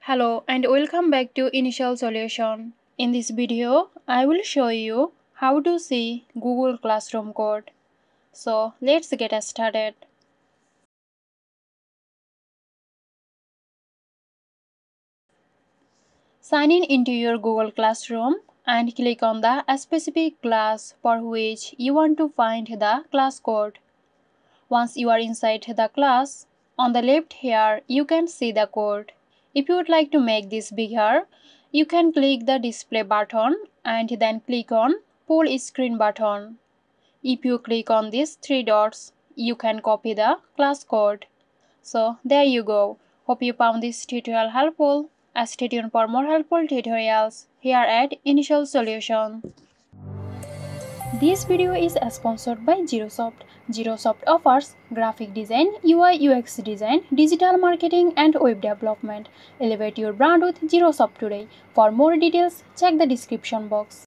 Hello and welcome back to Initial Solution. In this video, I will show you how to see Google Classroom code. So let's get started. Sign in into your Google Classroom and click on the specific class for which you want to find the class code. Once you are inside the class, on the left here you can see the code. If you would like to make this bigger, you can click the display button and then click on full screen button. If you click on these three dots, you can copy the class code. So there you go. Hope you found this tutorial helpful. Stay tuned for more helpful tutorials here at Initial Solution. This video is sponsored by Zerosoft. Zerosoft offers graphic design, UI UX design, digital marketing and web development. Elevate your brand with Zerosoft today. For more details, check the description box.